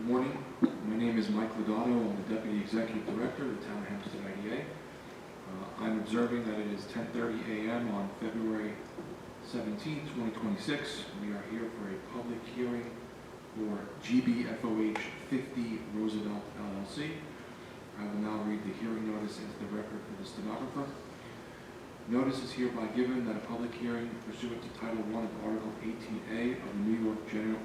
Good morning. My name is Mike Lodato. I'm the Deputy Executive Director of the Town of Hempstead IDA. I'm observing that it is 10:30 a.m. on February 17, 2026. We are here for a public hearing for GBFOH 50 Roosevelt, LLC. I will now read the hearing notice into the record for the stenographer. Notice is hereby given that a public hearing pursuant to Title I of Article 18A of the New York General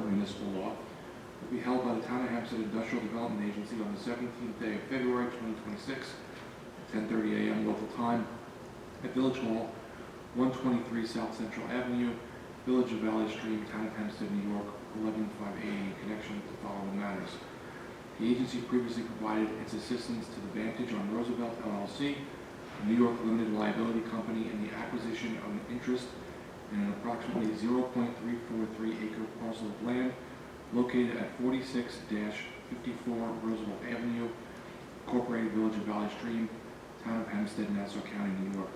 Municipal Law will be held by the Town of Hempstead Industrial Development Agency on the 17th day of February 2026 at 10:30 a.m. local time at Village Hall, 123 South Central Avenue, Village of Valley Stream, Town of Hempstead, New York, 11580 in connection with the following matters. The agency previously provided its assistance to the Vantage on Roosevelt, LLC, a New York limited liability company, in the acquisition of an interest in an approximately 0.343 acre parcel of land located at 46-54 Roosevelt Avenue, Incorporated Village of Valley Stream, Town of Hempstead, Nassau County, New York.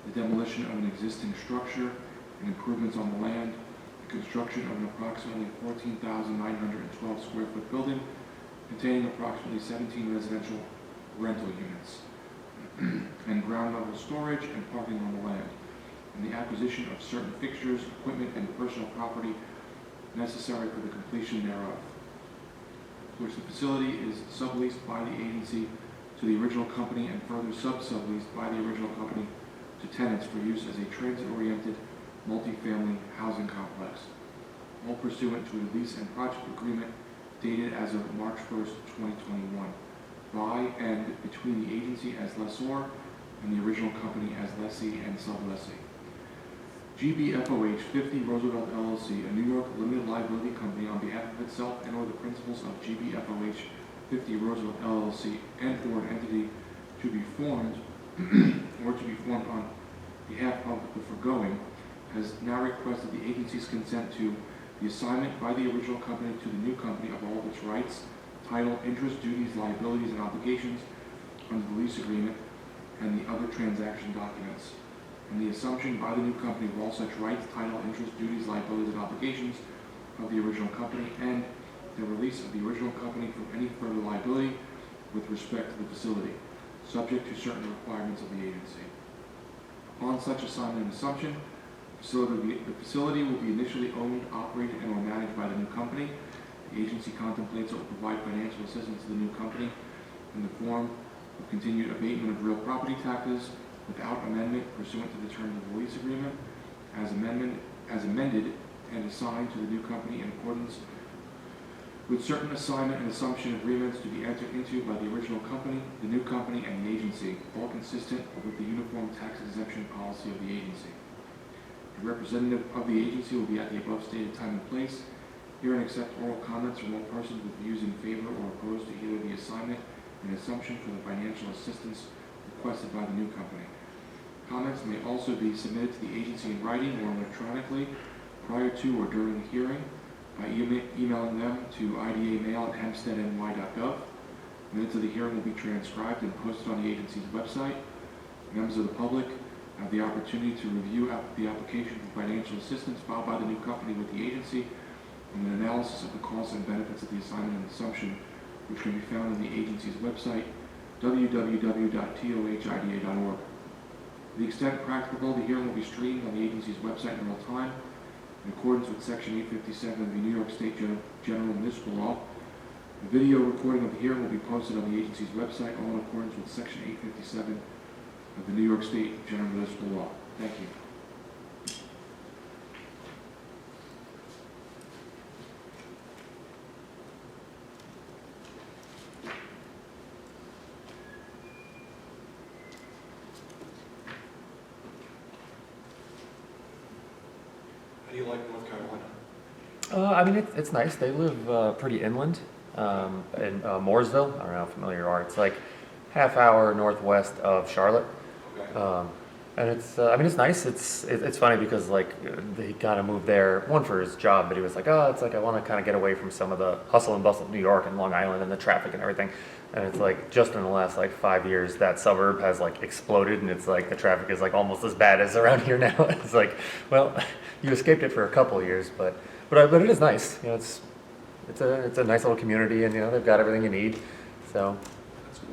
The demolition of an existing structure and improvements on the land, the construction of an approximately 14,912 square foot building containing approximately 17 residential rental units, and ground level storage and parking on the land, and the acquisition of certain fixtures, equipment, and personal property necessary for the completion thereof, which the facility is subleased by the agency to the original company and further sub-subleased by the original company to tenants for use as a transit-oriented multifamily housing complex, all pursuant to a lease and project agreement dated as of March 1st, 2021, by and between the agency as lessor and the original company as lessee and sublessee. GBFOH 50 Roosevelt LLC, a New York limited liability company, on behalf of itself and or the principals of GBFOH 50 Roosevelt LLC and or an entity to be formed or to be formed on behalf of the foregoing, has now requested the agency's consent to the assignment by the original company to the new company of all of its rights, title, interest, duties, liabilities, and obligations under the lease agreement and the other transaction documents, and the assumption by the new company of all such rights, title, interest, duties, liabilities, and obligations of the original company, and the release of the original company from any further liability with respect to the facility, subject to certain requirements of the agency. Upon such assignment and assumption, the facility will be initially owned, operated, and or managed by the new company. The agency contemplates it will provide financial assistance to the new company in the form of continued abatement of real property taxes without amendment pursuant to the terms of the lease agreement, as amended and assigned to the new company in accordance with certain assignment and assumption agreements to be entered into by the original company, the new company, and the agency, all consistent with the uniform tax exemption policy of the agency. A representative of the agency will be at the above stated time and place. Hear and accept oral comments from all persons with views in favor or opposed to either the assignment and assumption for the financial assistance requested by the new company. Comments may also be submitted to the agency in writing or electronically prior to or during the hearing by emailing them to idamail@hempsteadny.gov. Minutes of the hearing will be transcribed and posted on the agency's website. Members of the public have the opportunity to review the application for financial assistance filed by the new company with the agency and an analysis of the costs and benefits of the assignment and assumption, which can be found on the agency's website, www.tohida.org. To the extent practicable, the hearing will be streamed on the agency's website in real time in accordance with Section 857 of the New York State General Municipal Law. The video recording of the hearing will be posted on the agency's website, all in accordance with Section 857 of the New York State General Municipal Law. Thank you. How do you like North Carolina? I mean, it's nice. They live pretty inland in Mooresville. I don't know how familiar you are. It's like half hour northwest of Charlotte. Okay. And it's, I mean, it's nice. It's funny because like he kind of moved there, one for his job, but he was like, oh, it's like I want to kind of get away from some of the hustle and bustle of New York and Long Island and the traffic and everything. And it's like just in the last like 5 years, that suburb has like exploded, and it's like the traffic is like almost as bad as around here now. It's like, well, you escaped it for a couple of years, but it is nice. You know, it's a nice little community, and you know they've got everything you need. So That's cool.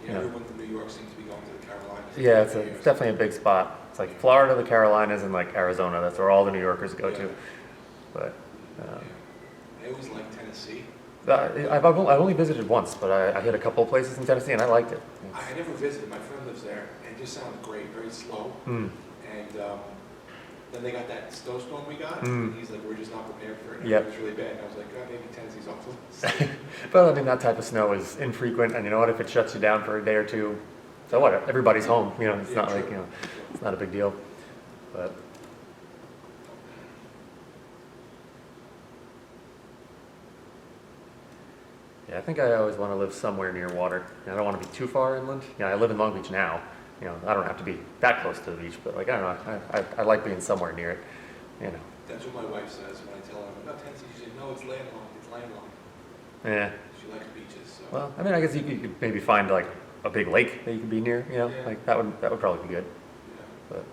Yeah. Yeah, everyone from New York seems to be going to the Carolinas. yeah, it's definitely a big spot. It's like Florida, the Carolinas, and like Arizona. That's where all the New Yorkers go to. But Yeah. I always liked Tennessee. I've only visited once, but I hit a couple of places in Tennessee, and I liked it. I never visited. My friend lives there, and it just sounded great, very slow. Mm. And then they got that snowstorm we got. Mm. And he's like, we're just not prepared for it. And Yep. It was really bad. And I was like, God, maybe Tennessee's off the list. But I mean, that type of snow is infrequent, and you know what? If it shuts you down for a day or two, so what? Everybody's home. You know, it's Yeah, not true. like it's not a big deal. But yeah, I think I always want to live somewhere near water. I don't want to be too far inland. Yeah, I live in Long Beach now. You know, I don't have to be that close to the beach, but like I don't know, I like being somewhere near it. You know. That's what my wife says when I tell her, no, Tennessee. She said, no, it's landlocked. It's landlocked. Yeah. She likes beaches. So. Well, I mean, I guess you could maybe find like a big lake that you could be near. You know, Yeah. like that would probably be good. Yeah. But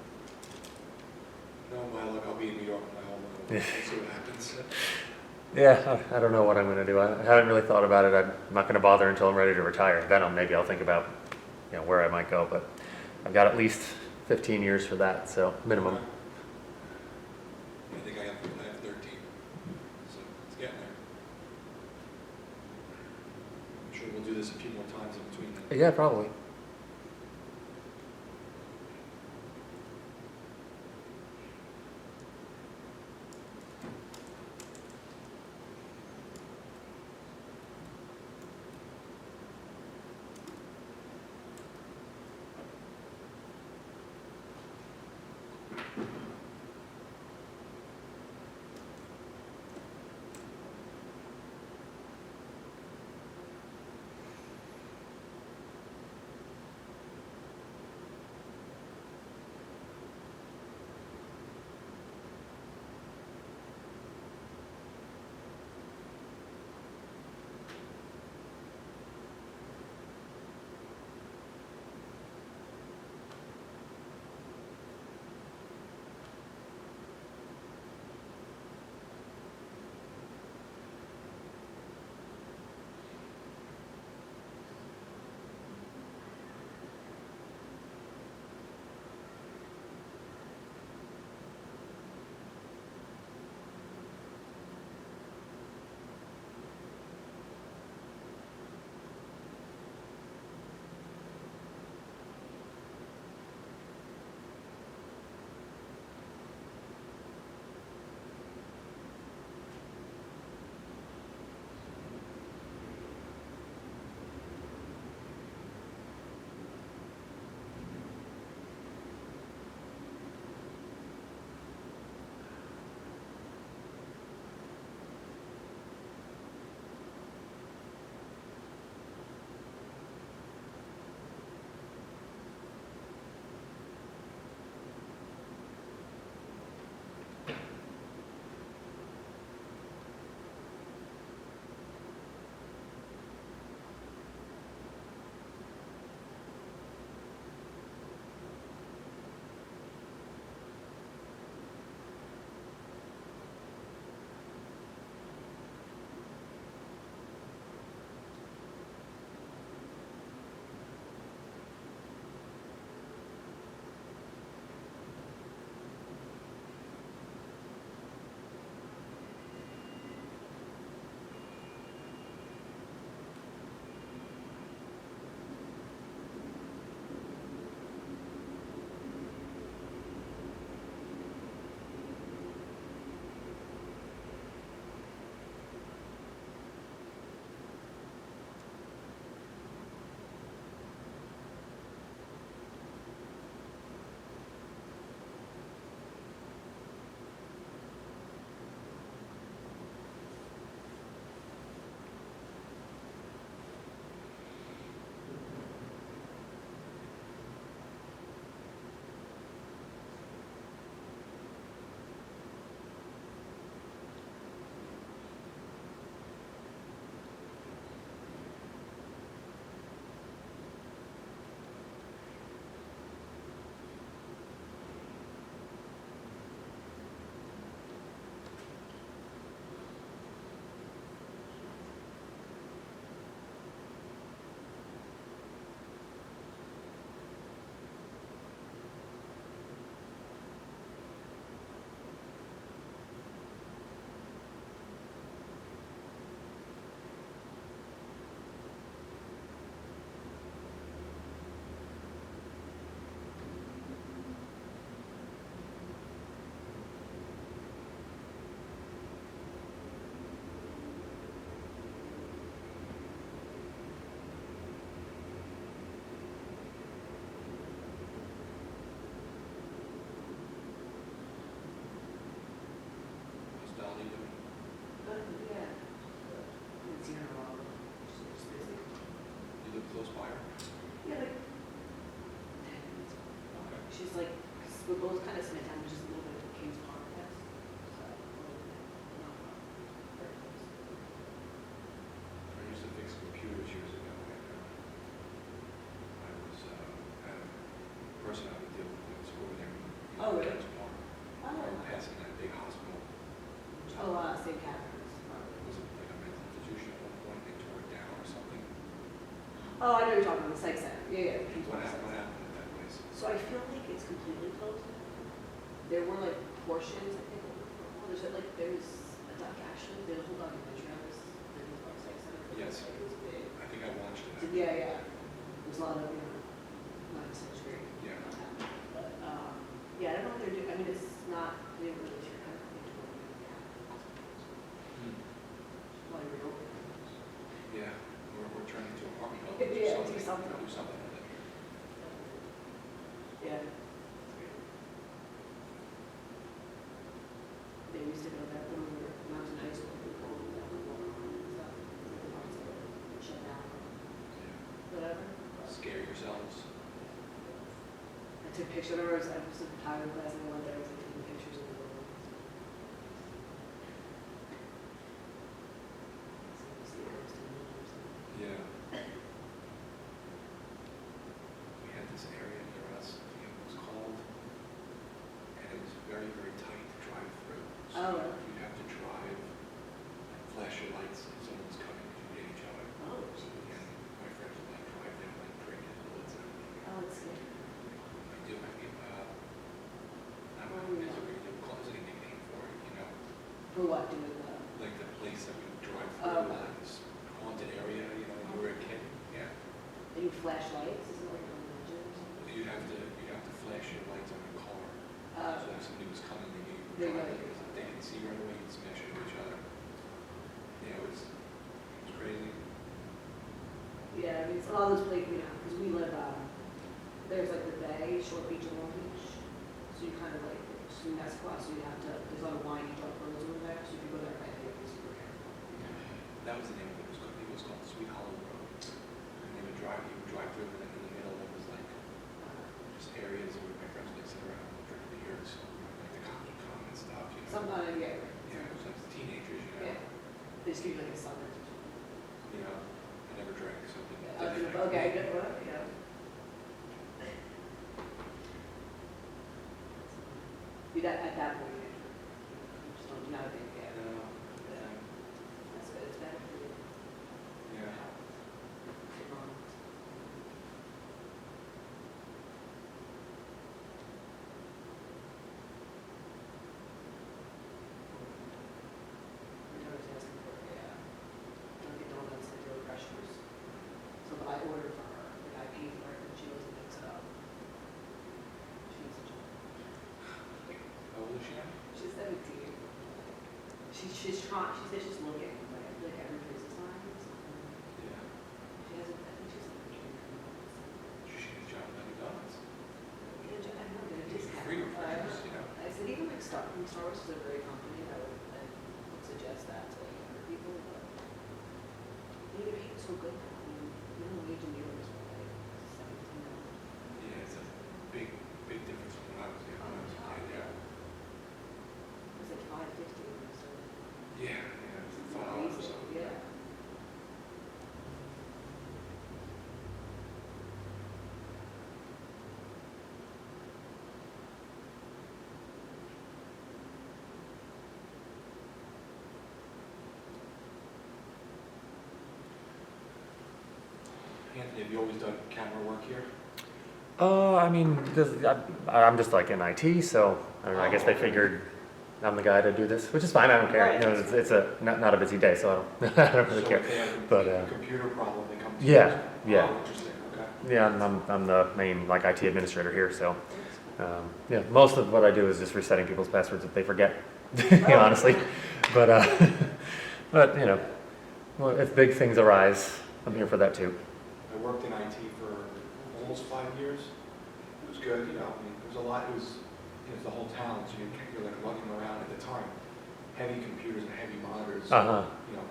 No, my luck, I'll be in New York my whole life. Yeah. We'll see what happens. yeah, I don't know what I'm going to do. I haven't really thought about it. I'm not going to bother until I'm ready to retire. Then I'll think about where I might go. But I've got at least 15 years for that, so minimum. I think I have 13. So it's getting there. I'm sure we'll do this a few more times in between then. Yeah, probably. we're both kind of small town, which is a little bit of Kings Park, I guess. So, not very close. I used to fix computers years ago, and I was, had a person I would deal with that was over there. Oh, really? Oh. Passing that big hospital. St. Catherine's. It was like a mental institution at one point, they tore it down or something. Oh, I know you're talking about the psych center. Yeah, yeah. Kings What Park happened, Psych what Center. happened at that place? So I feel like it's completely closed now. There were like portions, I think, well, there's a duck actually, there's a whole documentary on this, the Kings Park Psych Center. Yes. It was big. I think I watched it. So, yeah, yeah. There's a lot of, not such great. Yeah. But, yeah, I don't know what they're doing. I mean, it's not, they didn't really sure kind of think to what why reopen. Yeah, we're turning into apartment buildings Yeah, or do something. something. Do something with it. Yeah. They used to go that when we were, when I was in high school, we called it that one and stuff. Like the parts that were shut down or Yeah. whatever. Scare yourselves. I took pictures, I was in Tyler class and I went there, I was like taking pictures of the building. So you see it goes to the moon or something. Yeah. We had this area near us, I forget what it was called, and it was very, very tight to drive through. So Oh, really? you'd have to drive and flash your lights if someone's coming to hit each other. Oh, geez. And my friends would like drive there, like drink in the woods and everything. Oh, it's scary. I do, I mean, I don't know, is there a nickname for it, you know? For what, doing the, Like the place that we drive Oh, through, okay. like this haunted area, you know, when you were a kid. Yeah. any flashlights, is it like on the engine or something? You'd have to flash your lights on your car. So if somebody was coming, they knew you They were know driving, you. because if they didn't see you right away, you'd smash into each other. Yeah, it was crazy. Yeah, I mean, it's a lot of those places, because we live, there's like the bay, Short Beach and Long Beach. So you kind of like, swing that squad, so you have to, there's a lot of windy dark roads over there, so if you go there, I think it's super careful. That was the name of it. It was called Sweet Hollow Road. And you would drive through, and in the middle there was like just areas where my friends would sit around and drink beers, like the cops would come and stuff, you know. Sometimes, yeah. Yeah, it was like teenagers, you know. Yeah. They just give you like a summer. You know, I never drank, so it didn't Okay, good work, yeah. Be that, at that point, you just don't, not a big fan. No, Yeah. That's good, it's better for you. yeah. My daughter's asking for, Dunkin' Donuts and dough crushers. So I ordered for her, like I paid for it, and she goes and picks it up. She's such a, How old is she now? she's 17. She's trying, she said she's looking, like every place is fine or something. Yeah. She hasn't, I think she's like, She should get a job at Dunkin' Donuts. I know, get a discount. Free refreshers, you know. I said, even like Starbucks is a great company, I would suggest that to like younger people, but you get paid so good now, I mean, minimum wage in New York is like $17. Yeah, it's a big, big difference from when I was a kid, yeah. It's like $5.50 when I started. Yeah, yeah, It's $5 or amazing, something. yeah. Anthony, have you always done camera work here? I mean, I'm just like in IT, so I don't know. I guess they figured I'm the guy to do this, which is fine. I don't care. You know, it's a not a busy day, so I don't really So care. if they have But a computer problem, they come to yeah, you? yeah. Oh, interesting, okay. yeah, I'm the main like IT administrator here, so yeah, most of what I do is just resetting people's passwords if they forget, honestly. But you know, well, if big things arise, I'm here for that too. I worked in IT for almost 5 years. It was good, you know, I mean, there was a lot, it was the whole town, so you're like lugging around at the time. Heavy computers and heavy monitors. You know,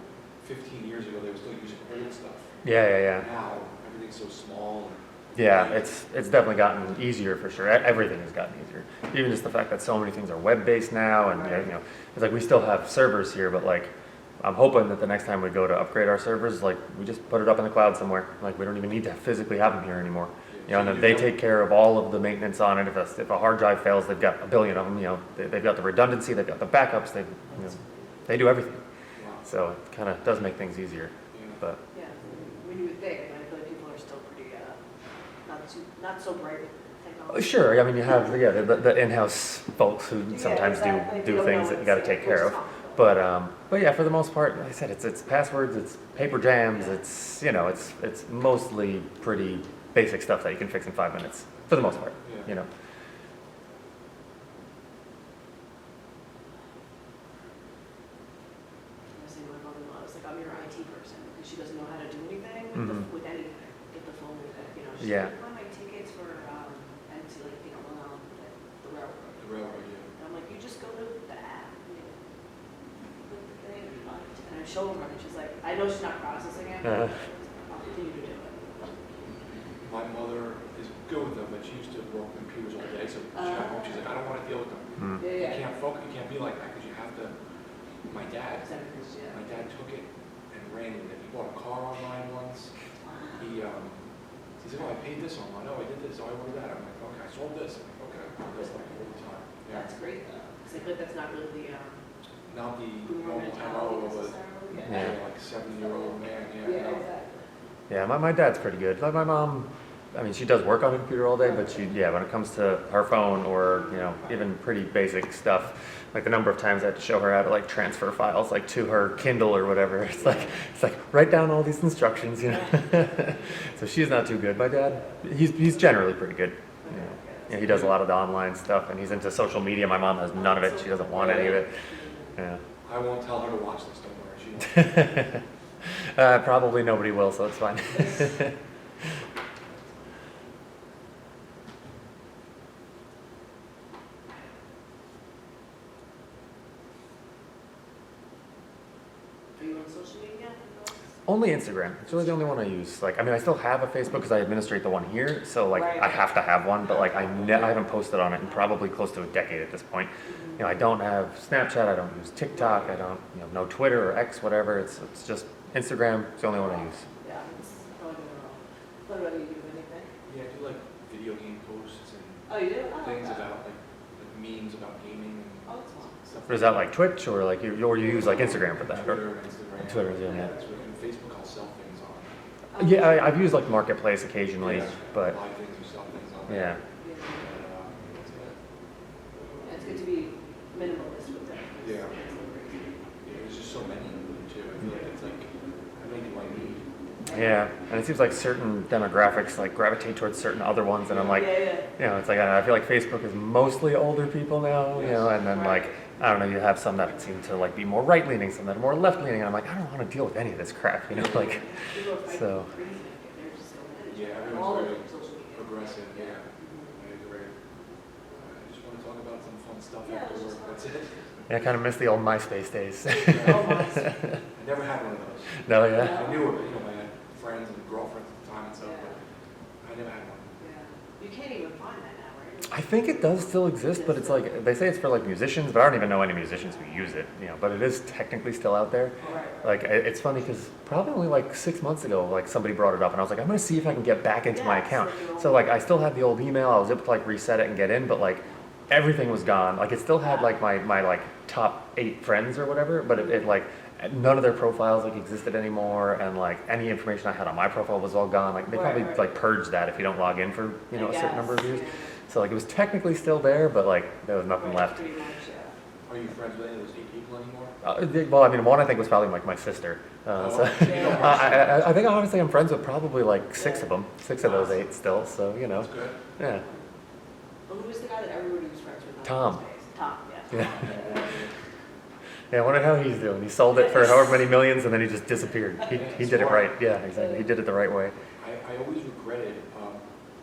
15 years ago, they were still using old stuff. Yeah. Now, everything's so small, and Yeah, it's definitely gotten easier for sure. Everything has gotten easier. Even just the fact that so many things are web-based now, and you know, it's like we still have servers here, but like I'm hoping that the next time we go to upgrade our servers, like we just put it up in the cloud somewhere. Like we don't even need to physically have them here anymore. You know, and then they take care of all of the maintenance on it. If a hard drive fails, they've got a billion of them. You know, they've got the redundancy, they've got the backups. They do everything. So it kind of does make things easier. But Yeah, when you would think, I feel like people are still pretty, not so bright with technology. sure, I mean you have the in-house folks who sometimes do things that you got to take care of. But yeah, for the most part, like I said, it's passwords, it's paper jams, it's it's mostly pretty basic stuff that you can fix in 5 minutes for the most part. You know. My mother-in-law was like, I'm your IT person, because she doesn't know how to do anything Mhm. with anything. Get the phone with it, she's Yeah. like, find my tickets for, and to like, the railroad. The railroad, yeah. And I'm like, you just go to the app, put the thing, and I show her, and she's like, I know she's not processing it, but I'll continue to do it. My mother is good with them, but she used to work with computers all day, so she got home, she's like, I don't want to deal with them. Mm. Yeah, You yeah. can't focus, you can't be like that, because you have to, my dad took it and ran with it. He bought a car online once. He said, oh, I paid this online. Oh, I did this. Oh, I ordered that. I'm like, okay, I sold this. I'm like, okay, that's like all the time. Yeah. That's great though, because I feel like that's not really the, Not the boomer normal mentality MO, but necessarily. like 70-year-old man. Yeah, Yeah, no. exactly. Yeah, my dad's pretty good. Like my mom, I mean, she does work on a computer all day, but when it comes to her phone or, even pretty basic stuff, like the number of times I had to show her how to like transfer files like to her Kindle or whatever. It's like write down all these instructions, So she's not too good. My dad, he's generally pretty good. Yeah, he does a lot of the online stuff and he's into social media. My mom has none of it. She doesn't want any of it. Yeah. I won't tell her to watch this. Don't worry. She won't. Probably nobody will, so it's fine. Are you on social media? Only Instagram. It's really the only one I use. Like, I mean, I still have a Facebook because I administrate the one here, so like Right. I have to have one. But like I haven't posted on it in probably close to a decade at this point. I don't have Snapchat. I don't use TikTok. I don't, no Twitter or X, whatever. It's just Instagram. It's the only one I use. Yeah, it's probably doing it all. What about you, do anything? Yeah, I do like video game posts and Oh, you do? Oh, things okay. about like memes about gaming and Oh, that's fun. stuff. Or is that like Twitch or like you use like Instagram for that? Twitter Or, and Instagram. Twitter, yeah. That's what, and Facebook I'll sell things on. yeah, I've used like Marketplace occasionally, Yeah, but buy things or sell things on. yeah. And, that's it. Yeah, it's good to be minimalist with that. Yeah. Yeah, there's just so many of them too. I feel like it's like, how many do I need? Yeah, and it seems like certain demographics like gravitate towards certain other ones, and I'm like, Yeah. it's like I feel like Facebook is mostly older people now, and then like I don't know, you have some that seem to like be more right leaning, some that are more left leaning, and I'm like, I don't want to deal with any of this crap, like. People are fighting So. crazy. There's just so many. Yeah, All everyone's of very social media. progressive, yeah. I agree. I just want to talk about some fun stuff Yeah, after it's work, just that's it. Yeah, I kind of miss the old MySpace days. Oh, my. I never had one of those. No, yeah. I knew it, I had friends and girlfriends at the time and stuff, Yeah. but I never had one. Yeah. You can't even find that now, right? I think it does still exist, but it's like they say it's for like musicians, but I don't even know any musicians who use it. But it is technically still out there. Right. Like it's funny because probably only like 6 months ago, like somebody brought it up, and I was like, I'm gonna see if I can get back into my Yes, account. like your So old- like I still had the old email. I was able to like reset it and get in, but like everything was gone. Like it still had like my like top 8 friends or whatever, but it like none of their profiles like existed anymore, and like any information I had on my profile was all gone. Like they probably Right. like purged that if you don't log in for I a certain number of guess, years. yeah. So like it was technically still there, but like there was nothing Right, left. Pretty much, yeah. Are you friends with any of those 8 people anymore? Well, I mean, one I think was probably like my sister. So Yeah. I think honestly I'm friends with probably like 6 of them, 6 of those 8 still. So That's good. yeah. Well, who was the guy that everybody was friends with? on Tom. MySpace? Tom, yeah. Yeah. Yeah, I wonder how he's doing. He sold it for however many millions and then he just disappeared. He did it right. Yeah, exactly. He did it the right way. I always regretted,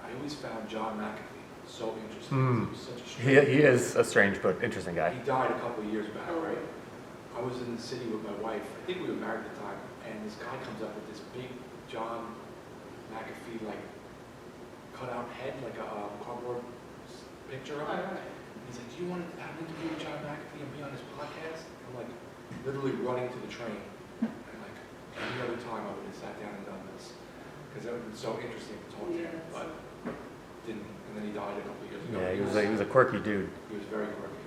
I always found John McAfee so interesting. Hmm. He was such a He is a strange but interesting guy. He died a couple of years back, right? I was in the city with my wife. I think we were married at the time. And this guy comes up with this big John McAfee, like, cutout head, like a cardboard picture of it. He's like, do you want to have an interview with John McAfee and be on his podcast? I'm like, literally running to the train. And like, any other time I would have sat down and done this. Because it would have been so interesting to talk to him, but didn't. And then he died a couple of years ago. Yeah, he was a quirky dude. He was very quirky.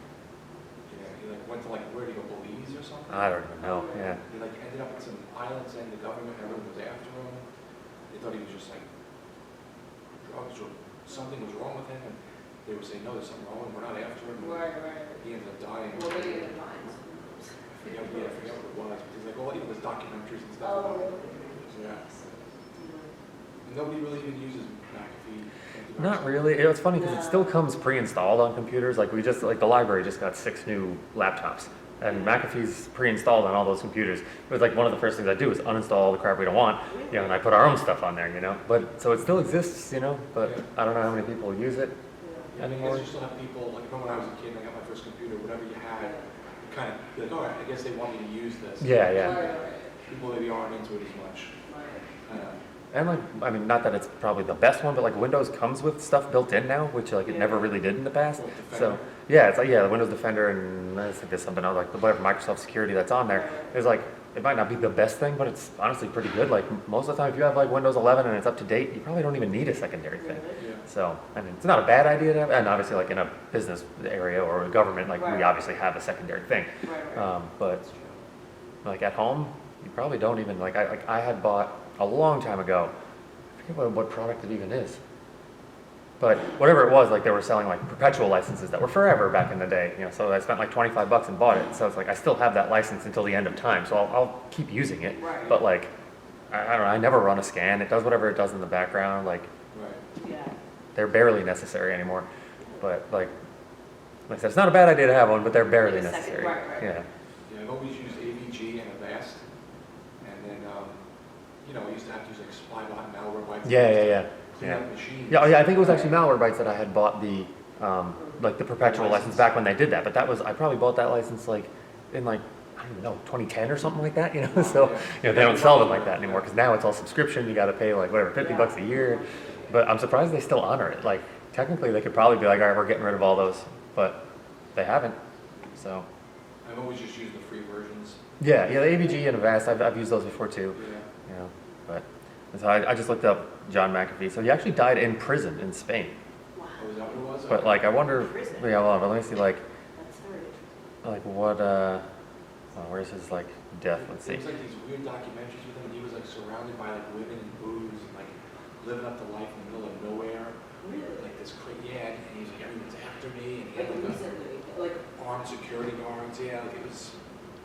Yeah, he like went to like, where did he go, Belize or something? I don't even know, yeah. He like ended up in some island saying the government, everyone was after him. They thought he was just like drugs or something was wrong with him. And they were saying, no, there's something wrong, we're not after him. Right. He ended up dying. Well, they ended up dying. I forget what it was. But he's like, oh, even there's documentaries and stuff. Oh, really? Yeah. And nobody really even uses McAfee. Not really. It's funny because it still comes pre-installed on computers. Like the library just got 6 new laptops, and McAfee's pre-installed on all those computers. It was like one of the first things I do is uninstall all the crap we don't want, and I put our own stuff on there, But so it still exists, but I don't know how many people use it anymore. You still have people, like when I was a kid and I got my first computer, whatever you had, you kind of be like, all right, I guess they want me to use this. Yeah. People maybe aren't into it as much. And not that it's probably the best one, but like Windows comes with stuff built in now, which like it never really did in the past. So yeah, it's like the Windows Defender, and I think there's something else like whatever Microsoft security that's on there. It's like it might not be the best thing, but it's honestly pretty good. Like most of the time, if you have like Windows 11 and it's up to date, you probably don't even need a secondary thing. So it's not a bad idea to have, and obviously like in a business area or a government, like we obviously have a secondary thing. But like at home, you probably don't even I had bought a long time ago. I forget what product it even is. But whatever it was, like they were selling like perpetual licenses that were forever back in the day. So I spent like $25 and bought it. So it's like I still have that license until the end of time. So I'll keep using it. But like I don't know, I never run a scan. It does whatever it does in the background. Like they're barely necessary anymore. But like I said, it's not a bad idea to have one, but they're barely necessary. Yeah. I've always used AVG and Avast. I used to have to use like Spybot and Malwarebytes. Yeah. Clean up machines. Yeah, I think it was actually Malwarebytes that I had bought the perpetual license back when they did that. But I probably bought that license like in I don't know, 2010 or something like that. So they don't sell them like that anymore because now it's all subscription. You got to pay like whatever $50 a year. But I'm surprised they still honor it. Like technically they could probably be like, all right, we're getting rid of all those, but they haven't. So I've always just used the free versions. Yeah, the AVG and Avast, I've used those before too. But so I just looked up John McAfee. So he actually died in prison in Spain. Wow. Oh, is that what it was? But I wonder. Yeah, well, but let me see what where's his death? Let's see. It was like these weird documentaries with him. He was surrounded by women and booze and living up the life in the middle of nowhere. Really? Like this crazy. Yeah, and he's like, everyone's after me, and he had armed security guards. Yeah, it was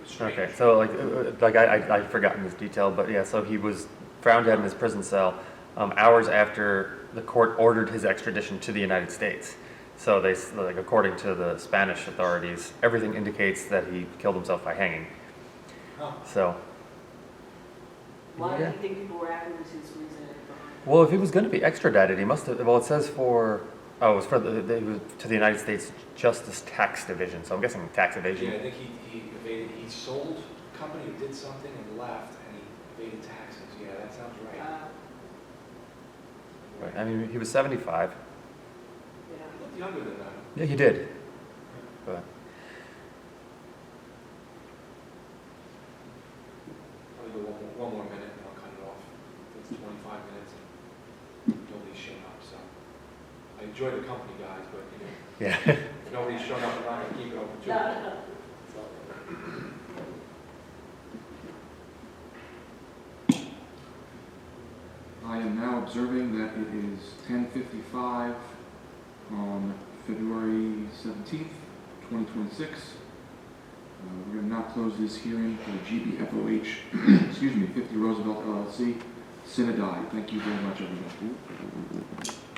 strange. Okay, so I've forgotten this detail, but yeah, so he was found dead in his prison cell hours after the court ordered his extradition to the United States. So they, according to the Spanish authorities, everything indicates that he killed himself by hanging. Huh. So. Why do you think people were after his reason? Well, if he was going to be extradited, he must have. Well, it says it was for to the United States Justice Tax Division. So I'm guessing tax evasion. Yeah, I think he evaded. He sold a company who did something and left, and he evaded taxes. Yeah, that sounds right. Right. I mean, he was 75. He looked younger than that. Yeah, he did. But probably go one more minute, and I'll cut it off. It's 25 minutes, and nobody's shown up. So I enjoy the company, guys, but yeah. if nobody's shown up, I'm not going to keep it open. No. I am now observing that it is 10:55 on February 17th, 2026. We're going to now close this hearing for GBFOH, 50 Roosevelt LLC, Synodi. Thank you very much, everyone.